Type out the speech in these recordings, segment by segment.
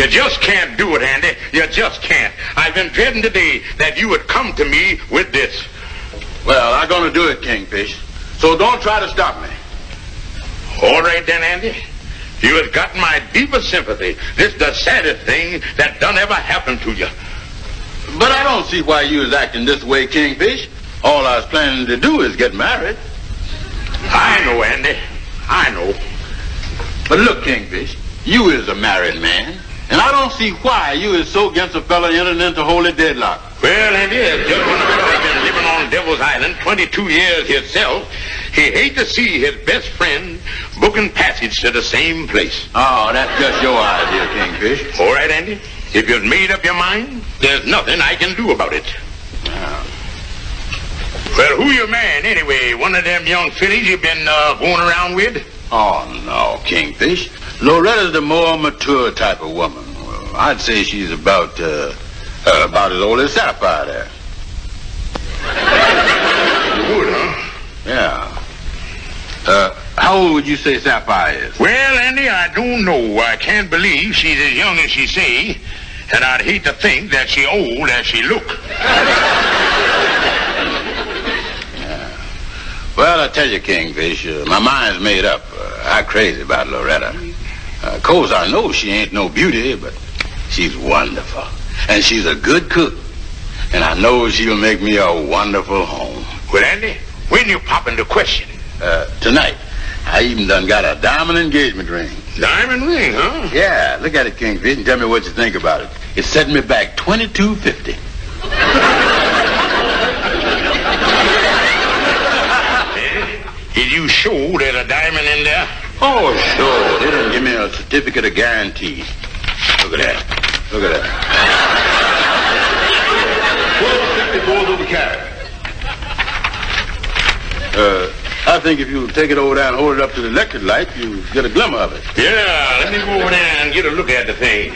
You just can't do it, Andy. You just can't. I've been dreading today that you would come to me with this. Well, I'm going to do it, Kingfish. So don't try to stop me. All right then, Andy. You have got my deepest sympathy. This is the saddest thing that done ever happened to you. But I don't see why you is acting this way, Kingfish. All I was planning to do is get married. I know, Andy. I know. But look, Kingfish, you is a married man, and I don't see why you is so against a fella entering into holy deadlock. Well, Andy, if just when a fella's been living on Devil's Island 22 years himself, he hate to see his best friend booking passage to the same place. Oh, that's just your idea, Kingfish. All right, Andy. If you've made up your mind, there's nothing I can do about it. Well, who your man, anyway? One of them young fillies you've been going around with? Oh, no, Kingfish. Loretta's the more mature type of woman. Well, I'd say she's about as old as Sapphire there. Good, huh? Yeah. How old would you say Sapphire is? Well, Andy, I don't know. I can't believe she's as young as she say, and I'd hate to think that she old as she look. Well, I tell you, Kingfish, my mind's made up. I'm crazy about Loretta. Of course, I know she ain't no beauty, but she's wonderful. And she's a good cook. And I know she'll make me a wonderful home. Well, Andy, when you popping the question? Tonight. I even done got a diamond engagement ring. Diamond ring, huh? Yeah, look at it, Kingfish, and tell me what you think about it. It's setting me back $22.50. Is you sure there's a diamond in there? Oh, sure. They didn't give me a certificate of guarantee. Look at that. Look at that. 12.50 goes over carry. I think if you take it over there and hold it up to the electric light, you get a glimmer of it. Yeah, let me go over there and get a look at the thing.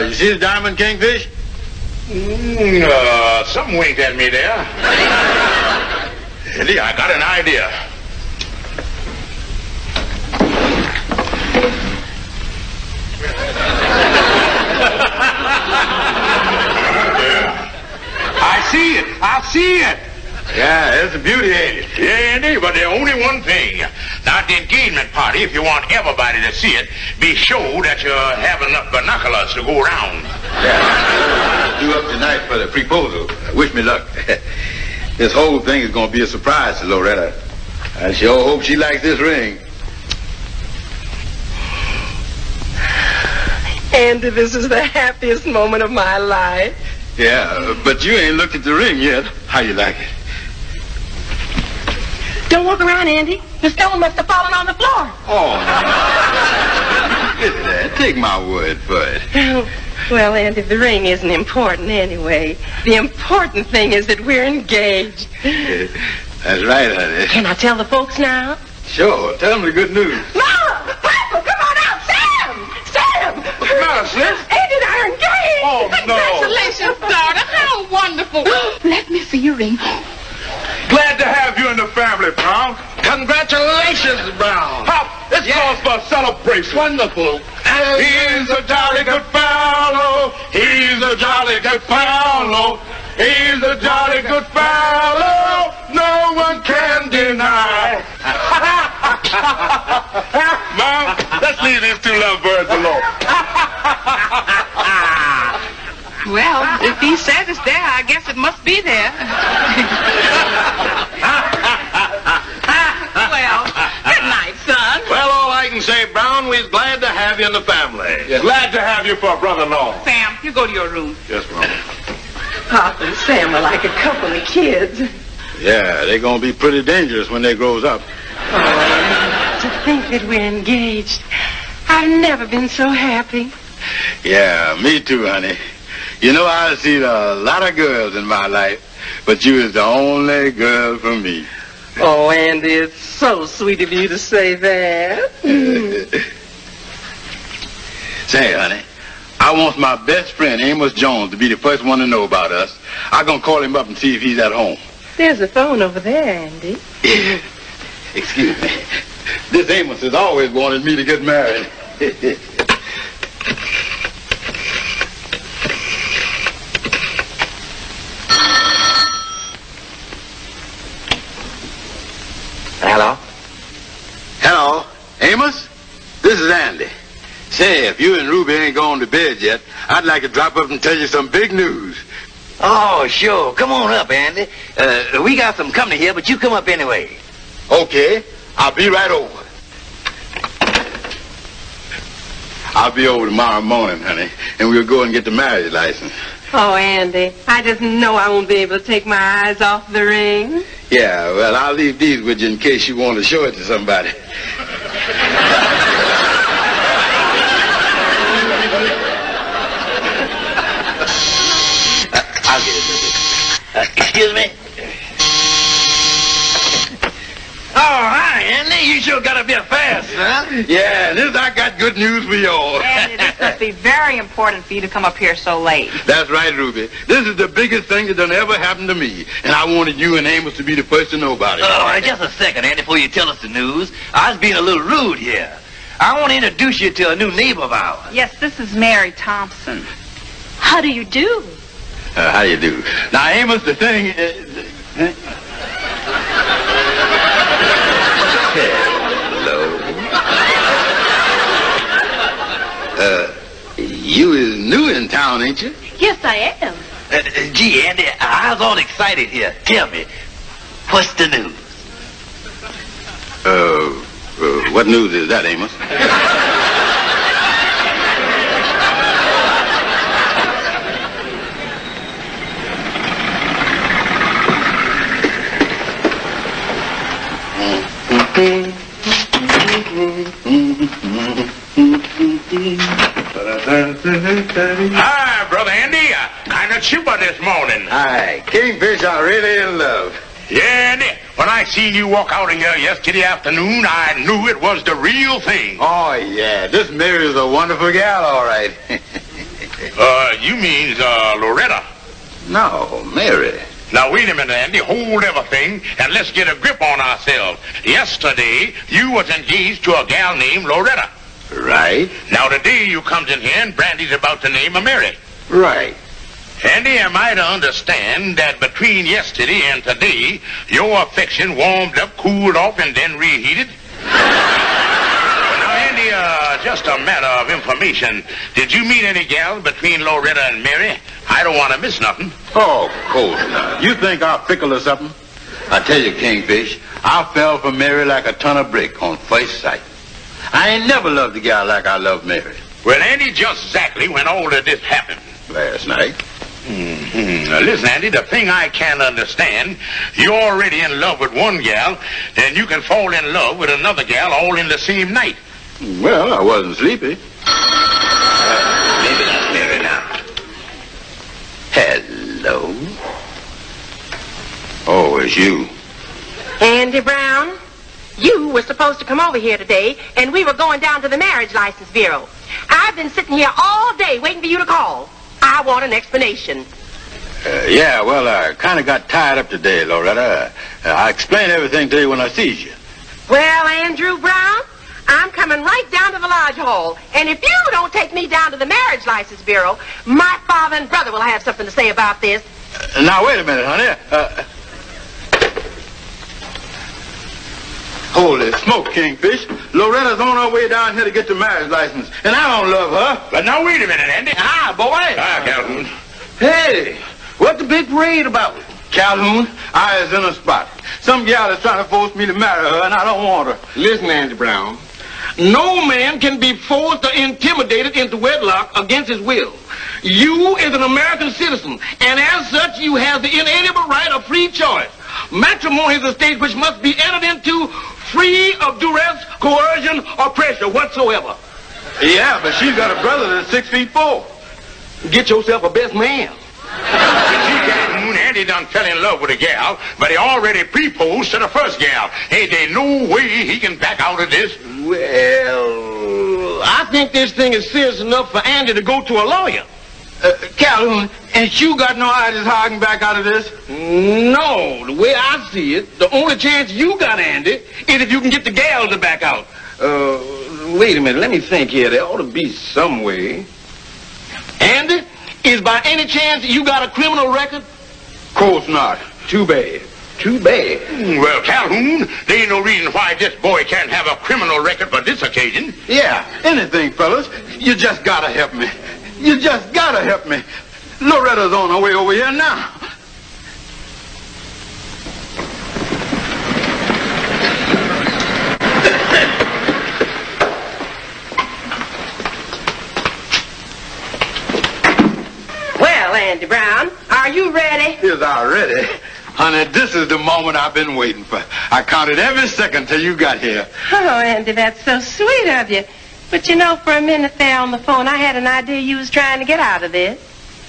You see the diamond, Kingfish? Something winked at me there. Andy, I got an idea. I see it. Yeah, it's a beauty, ain't it? Yeah, Andy, but there's only one thing. Not the engagement party. If you want everybody to see it, be sure that you have enough binoculars to go around. Yeah, due up tonight for the proposal. Wish me luck. This whole thing is going to be a surprise to Loretta. I sure hope she likes this ring. Andy, this is the happiest moment of my life. Yeah, but you ain't looked at the ring yet. How you like it? Don't walk around, Andy. The stone must have fallen on the floor. Oh, no. Listen, Dad, take my word for it. Oh, well, Andy, the ring isn't important anyway. The important thing is that we're engaged. That's right, honey. Can I tell the folks now? Sure. Tell them the good news. Mama! Papa, come on out! Sam! What's the matter, sis? Andy and I are engaged! Oh, no. Congratulations, daughter. How wonderful. Let me see your ring. Glad to have you in the family, Brown. Congratulations, Brown. Pop, this calls for a celebration. Wonderful. He's a jolly good fellow. He's a jolly good fellow. He's a jolly good fellow. No one can deny. Mom, let's leave these two lovebirds alone. Well, if he says it's there, I guess it must be there. Well, good night, son. Well, all I can say, Brown, we're glad to have you in the family. Yes. Glad to have you for a brother-in-law. Sam, you go to your room. Yes, Mom. Papa and Sam are like a couple of kids. Yeah, they're going to be pretty dangerous when they grows up. Oh, to think that we're engaged. I've never been so happy. Yeah, me too, honey. You know, I've seen a lot of girls in my life, but you is the only girl for me. Oh, Andy, it's so sweet of you to say that. Say, honey, I want my best friend, Amos Jones, to be the first one to know about us. I'm going to call him up and see if he's at home. There's a phone over there, Andy. Excuse me. This Amos has always wanted me to get married. Hello? Hello, Amos? This is Andy. Say, if you and Ruby ain't gone to bed yet, I'd like to drop up and tell you some big news. Oh, sure. Come on up, Andy. We got some company here, but you come up anyway. Okay, I'll be right over. I'll be over tomorrow morning, honey, and we'll go and get the marriage license. Oh, Andy, I just know I won't be able to take my eyes off the ring. Yeah, well, I'll leave these with you in case you want to show it to somebody. I'll get it, excuse me? Oh, hi, Andy. You sure got up here fast, huh? Yeah, this I got good news for you all. Andy, this must be very important for you to come up here so late. That's right, Ruby. This is the biggest thing that done ever happened to me, and I wanted you and Amos to be the first to know about it. Oh, just a second, Andy, before you tell us the news. I was being a little rude here. I want to introduce you to a new neighbor of ours. Yes, this is Mary Thompson. How do you do? How you do? Now, Amos, the thing is... Hello. You is new in town, ain't you? Yes, I am. Gee, Andy, I was all excited here. Tell me, what's the news? What news is that, Amos? Hi, Brother Andy. Kind of chipper this morning. Hi, Kingfish are really in love. Yeah, Andy. When I seen you walk out of here yesterday afternoon, I knew it was the real thing. Oh, yeah, this Mary is a wonderful gal, all right. You mean Loretta? No, Mary. Now, wait a minute, Andy. Hold everything, and let's get a grip on ourselves. Yesterday, you was engaged to a gal named Loretta. Right. Now, today you comes in here, and Brandy's about to name a Mary. Right. Andy, am I to understand that between yesterday and today, your affection warmed up, cooled off, and then reheated? Now, Andy, just a matter of information. Did you meet any gal between Loretta and Mary? I don't want to miss nothing. Oh, of course not. You think I'm fickle or something? I tell you, Kingfish, I fell for Mary like a ton of brick on first sight. I ain't never loved a gal like I love Mary. Well, Andy, just exactly when all of this happened. Last night. Now, listen, Andy, the thing I can't understand, you're already in love with one gal, and you can fall in love with another gal all in the same night. Well, I wasn't sleepy. Maybe that's Mary now. Hello? Oh, it's you. Andy Brown, you were supposed to come over here today, and we were going down to the marriage license bureau. I've been sitting here all day waiting for you to call. I want an explanation. Yeah, well, I kind of got tied up today, Loretta. I'll explain everything to you when I see you. Well, Andrew Brown, I'm coming right down to the lodge hall. And if you don't take me down to the marriage license bureau, my father and brother will have something to say about this. Now, wait a minute, honey. Holy smoke, Kingfish. Loretta's on her way down here to get the marriage license, and I don't love her. But now, wait a minute, Andy. Hi, boy. Hi, Calhoun. Hey, what's the big parade about? Calhoun, I is in a spot. Some gal is trying to force me to marry her, and I don't want her. Listen, Andy Brown. No man can be forced or intimidated into wedlock against his will. You is an American citizen, and as such, you have the inalienable right of free choice. Matrimony is a state which must be entered into free of duress, coercion, or pressure whatsoever. Yeah, but she's got a brother that's 6'4". Get yourself a best man. See, Calhoun, Andy done fell in love with a gal, but he already proposed to the first gal. Ain't there no way he can back out of this? Well, I think this thing is serious enough for Andy to go to a lawyer. Calhoun, ain't you got no ideas how I can back out of this? No, the way I see it, the only chance you got, Andy, is if you can get the gal to back out. Wait a minute, let me think here. There ought to be some way. Andy, is by any chance you got a criminal record? Of course not. Too bad. Too bad. Well, Calhoun, there ain't no reason why this boy can't have a criminal record for this occasion. Yeah, anything, fellas. You just gotta help me. You just gotta help me. Loretta's on her way over here now. Well, Andy Brown, are you ready? Is I ready? Honey, this is the moment I've been waiting for. I counted every second till you got here. Oh, Andy, that's so sweet of you. But you know, for a minute there on the phone, I had an idea you was trying to get out of this.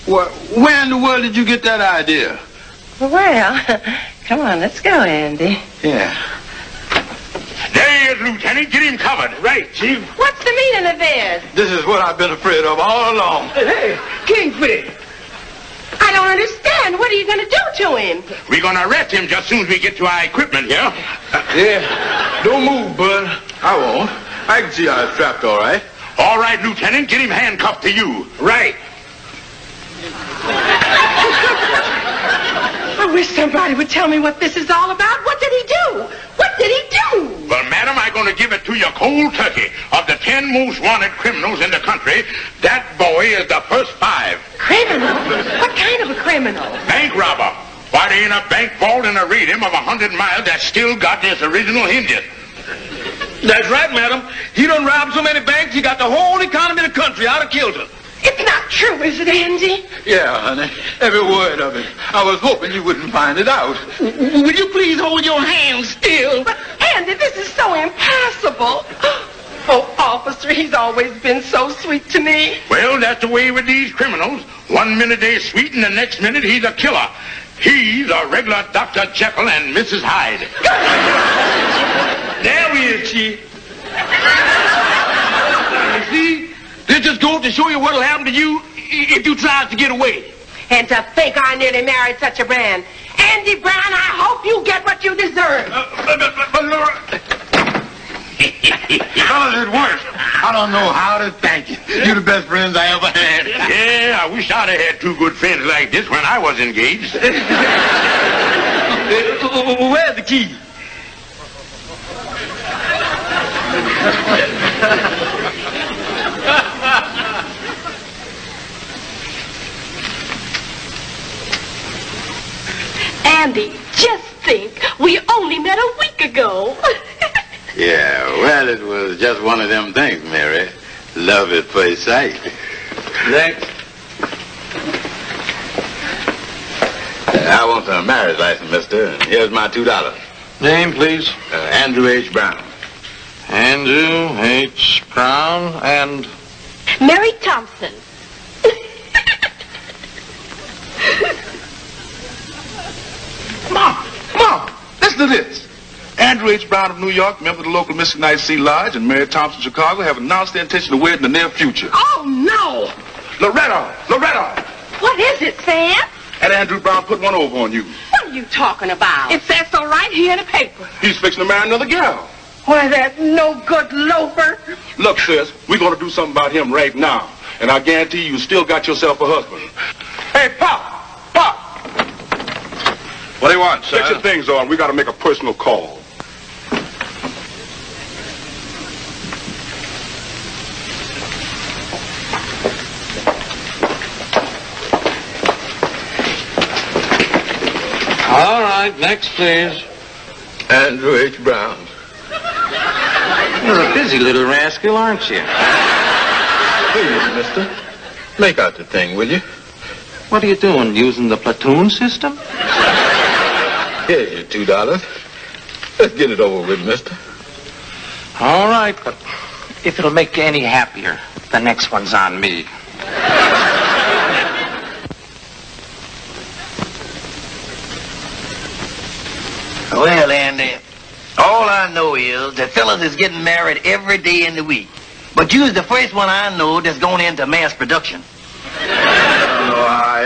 Well, where in the world did you get that idea? Well, come on, let's go, Andy. Yeah. There he is, Lieutenant. Get him covered. Right, Chief. What's the meaning of this? This is what I've been afraid of all along. Hey, Kingfish. I don't understand. What are you going to do to him? We're going to arrest him just soon as we get to our equipment here. Yeah, don't move, bud. I won't. I can see how it's trapped, all right. All right, Lieutenant, get him handcuffed to you. Right. I wish somebody would tell me what this is all about. What did he do? What did he do? Well, madam, I'm going to give it to you cold turkey. Of the 10 most wanted criminals in the country, that boy is the first 5. Criminal? What kind of a criminal? Bank robber. Why, there ain't a bank vault in a radius of 100 miles that still got its original hinges. That's right, madam. He done robbed so many banks, he got the whole economy of the country out of kilter. It's not true, is it, Andy? Yeah, honey. Every word of it. I was hoping you wouldn't find it out. Will you please hold your hands still? But, Andy, this is so impossible. Oh, officer, he's always been so sweet to me. Well, that's the way with these criminals. One minute they're sweet and the next minute he's a killer. He's a regular Dr. Jekyll and Mrs. Hyde. There we is, Chief. You see? This just goes to show you what'll happen to you if you try to get away. And to think I nearly married such a man. Andy Brown, I hope you get what you deserve. Fellas, it worked. I don't know how to thank you. You're the best friends I ever had. Yeah, I wish I'd have had 2 good friends like this when I was engaged. Where's the key? Andy, just think, we only met a week ago. Yeah, well, it was just one of them things, Mary. Love at first sight. Next. I want a marriage license, mister, and here's my $2. Name, please. Andrew H. Brown. Andrew H. Brown and... Mary Thompson. Mom, listen to this. Andrew H. Brown of New York, member of the local Mississippi Sea Lodge, and Mary Thompson of Chicago have announced their intention to wed in the near future. Oh, no. Loretta! What is it, Sam? Had Andrew Brown put one over on you. What are you talking about? It says so right here in the paper. He's fixing to marry another gal. Why, that no good loafer. Look, sis, we're going to do something about him right now. And I guarantee you still got yourself a husband. Hey, Pop! What do you want, sir? Get your things on. We got to make a personal call. All right, next, please. Andrew H. Brown. You're a busy little rascal, aren't you? Please, mister. Make out the thing, will you? What are you doing, using the platoon system? Here's your $2. Let's get it over with, mister. All right, but if it'll make you any happier, the next one's on me. Well, Andy, all I know is that fellas is getting married every day in the week. But you's the first one I know that's going into mass production.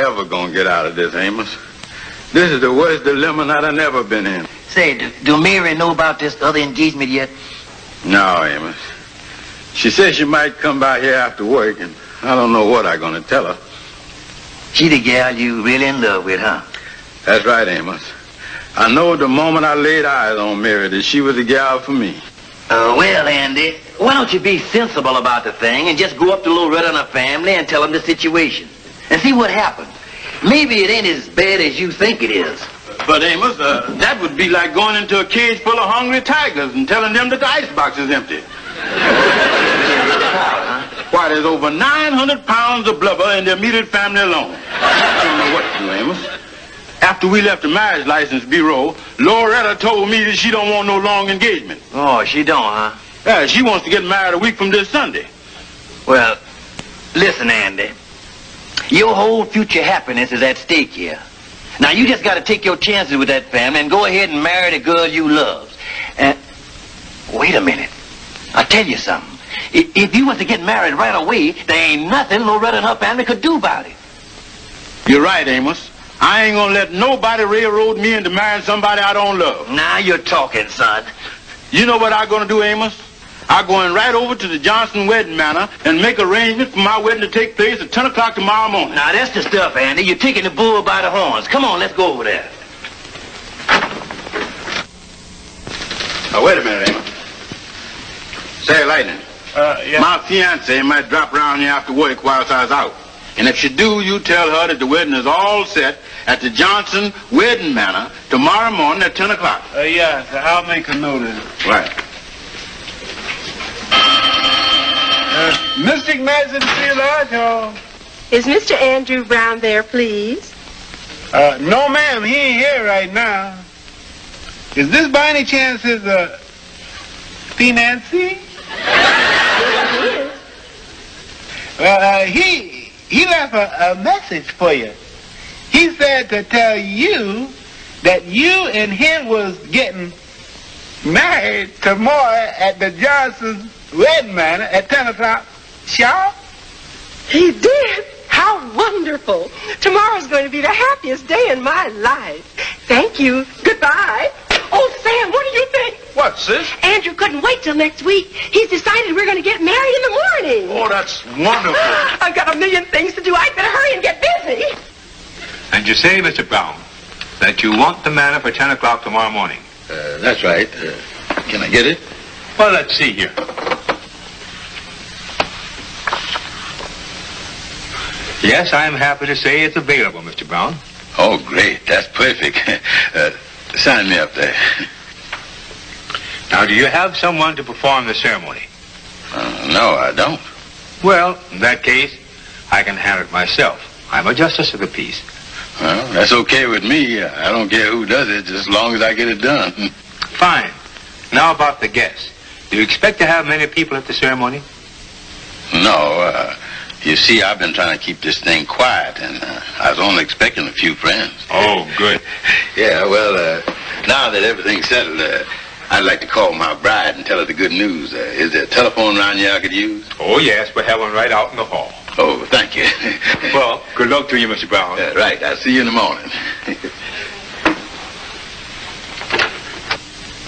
ever gonna get out of this, Amos. This is the worst dilemma that I've ever been in. Say, do Mary know about this other engagement yet? No, Amos. She says she might come by here after work, and I don't know what I'm gonna tell her. She the gal you really in love with, huh? That's right, Amos. I know the moment I laid eyes on Mary that she was the gal for me. Well, Andy, why don't you be sensible about the thing and just go up to Loretta and her family and tell them the situation and see what happens. Maybe it ain't as bad as you think it is. But, Amos, that would be like going into a cage full of hungry tigers and telling them that the icebox is empty. Why, there's over 900 pounds of blubber in the immediate family alone. I don't know what to do, Amos. After we left the marriage license bureau, Loretta told me that she don't want no long engagement. Oh, she don't, huh? Yeah, she wants to get married a week from this Sunday. Well, listen, Andy. Your whole future happiness is at stake here. Now, you just got to take your chances with that family and go ahead and marry the girl you love. And wait a minute. I'll tell you something. If you was to get married right away, there ain't nothing Loretta and her family could do about it. You're right, Amos. I ain't gonna let nobody railroad me into marrying somebody I don't love. Now you're talking, son. You know what I'm gonna do, Amos? I'm going right over to the Johnson wedding manor and make arrangements for my wedding to take place at 10 o'clock tomorrow morning. Now, that's the stuff, Andy. You're taking the bull by the horns. Come on, let's go over there. Now, wait a minute, Amos. Say, Lightning. Yeah. My fiance might drop around here after work whilst I was out. And if she do, you tell her that the wedding is all set at the Johnson wedding manor tomorrow morning at 10 o'clock. Yeah, I'll make a note of it. Right. Mr. Ignatius in the Lodge Hall. Is Mr. Andrew Brown there, please? No, ma'am, he ain't here right now. Is this by any chance his, fiance? Yes, it is. He left a message for you. He said to tell you that you and him was getting married tomorrow at the Johnson wedding manor at 10 o'clock sharp. He did? How wonderful. Tomorrow's going to be the happiest day in my life. Thank you. Goodbye. Oh, Sam, what do you think? What, sis? Andrew couldn't wait till next week. He's decided we're going to get married in the morning. Oh, that's wonderful. I've got a million things to do. I'd better hurry and get busy. And you say, Mr. Brown, that you want the manor for 10 o'clock tomorrow morning. That's right. Can I get it? Well, let's see here. Yes, I'm happy to say it's available, Mr. Brown. Oh, great. That's perfect. Sign me up there. Now, do you have someone to perform the ceremony? No, I don't. Well, in that case, I can handle it myself. I'm a justice of the peace. Well, that's okay with me. I don't care who does it, just as long as I get it done. Fine. Now about the guests. Do you expect to have many people at the ceremony? No, you see, I've been trying to keep this thing quiet, and I was only expecting a few friends. Oh, good. Yeah, well, now that everything's settled, I'd like to call my bride and tell her the good news. Is there a telephone around here I could use? Oh, yes, we have one right out in the hall. Oh, thank you. Well, good luck to you, Mr. Brown. Right, I'll see you in the morning.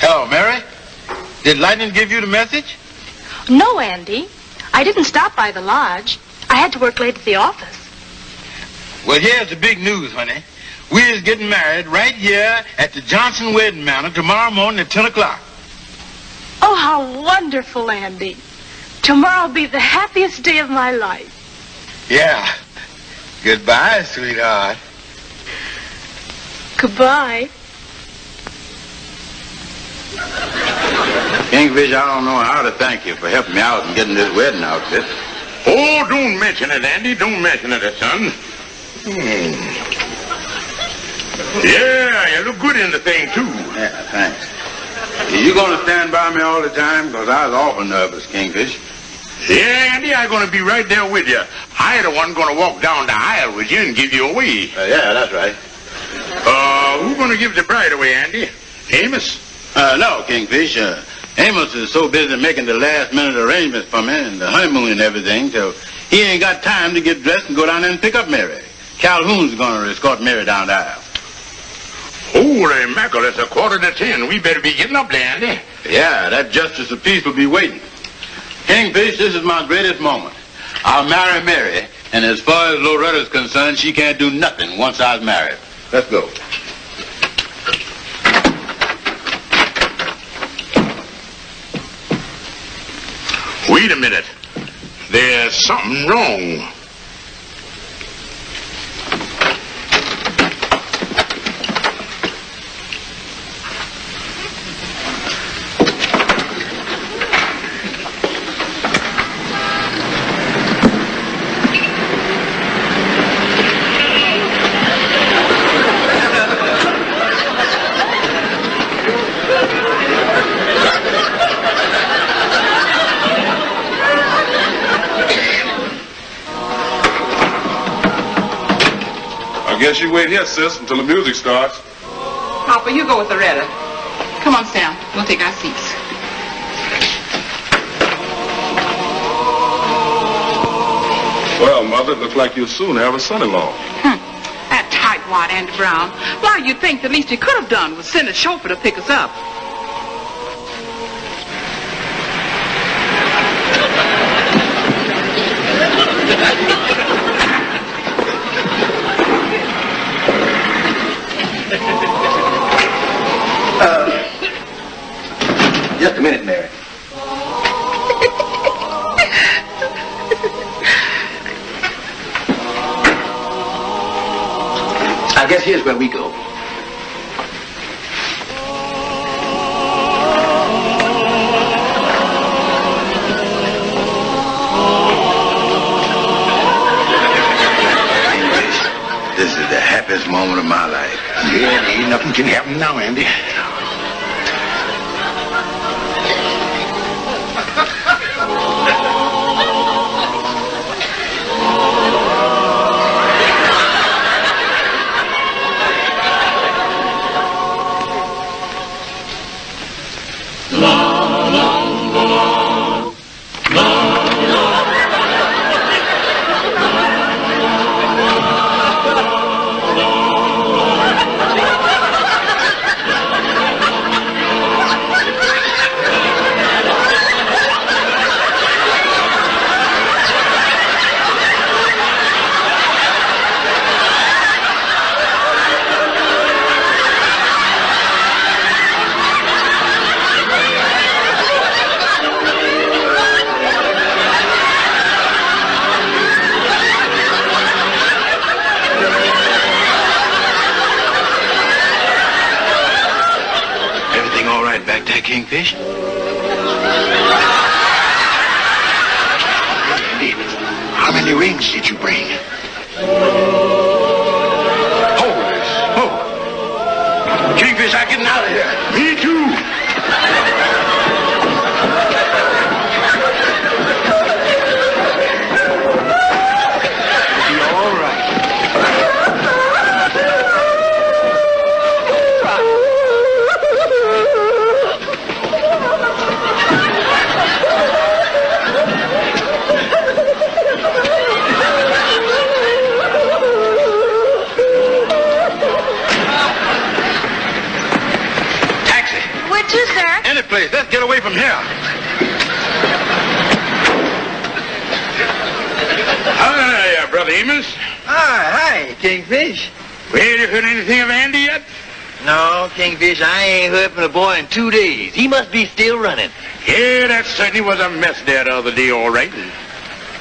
Hello, Mary. Did Lightning give you the message? No, Andy. I didn't stop by the lodge. I had to work late at the office. Well, here's the big news, honey. We're getting married right here at the Johnson wedding manor tomorrow morning at 10 o'clock. Oh, how wonderful, Andy. Tomorrow will be the happiest day of my life. Yeah. Goodbye, sweetheart. Goodbye. Kingfish, I don't know how to thank you for helping me out and getting this wedding outfit. Oh, don't mention it, Andy. Don't mention it, son. Yeah, you look good in the thing, too. Yeah, thanks. You going to stand by me all the time? Because I was awful nervous, Kingfish. Yeah, Andy, I'm going to be right there with you. I the one going to walk down the aisle with you and give you away. Yeah, that's right. Who's going to give the bride away, Andy? Amos? No, Kingfish. Amos is so busy making the last-minute arrangements for me and the honeymoon and everything, so he ain't got time to get dressed and go down there and pick up Mary. Calhoun's going to escort Mary down the aisle. Holy mackerel, it's 9:45. We better be getting up there, Andy. Yeah, that justice of peace will be waiting. Kingfish, this is my greatest moment. I'll marry Mary, and as far as Loretta's concerned, she can't do nothing once I've married. Let's go. Wait a minute. There's something wrong. I guess you wait here, sis, until the music starts. Papa, you go with Loretta. Come on, Sam. We'll take our seats. Well, Mother, it looks like you'll soon have a son-in-law. That tightwad Andy Brown. Why, you'd think the least he could have done was send a chauffeur to pick us up. Just a minute, Mary. I guess here's where we go. This is the happiest moment of my life. Yeah, ain't nothing can happen now, Andy. Kingfish? Andy, how many rings did you bring? Oh, Kingfish, I'm getting out of here. Me too. It'll be all right. Any place. Let's get away from here. Hi, Brother Amos. Hi, Kingfish. Well, you heard anything of Andy yet? No, Kingfish, I ain't heard from the boy in 2 days. He must be still running. Yeah, that certainly was a mess there the other day, all right.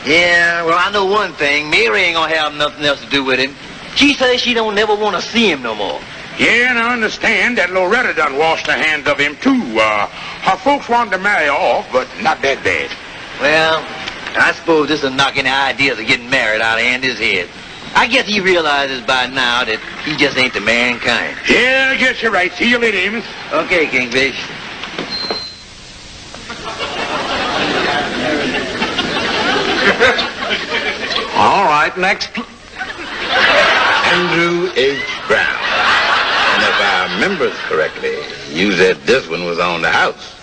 Yeah, well, I know one thing. Mary ain't gonna have nothing else to do with him. She says she don't never want to see him no more. Yeah, and I understand that Loretta done washed her hands of him, too. Her folks wanted to marry her off, but not that bad. Well, I suppose this will knock any ideas of getting married out of Andy's head. I guess he realizes by now that he just ain't the man kind. Yeah, I guess you're right. See you later, Amos. Okay, Kingfish. All right, next. Andrew H. Brown. And if I remember correctly, you said this one was on the house.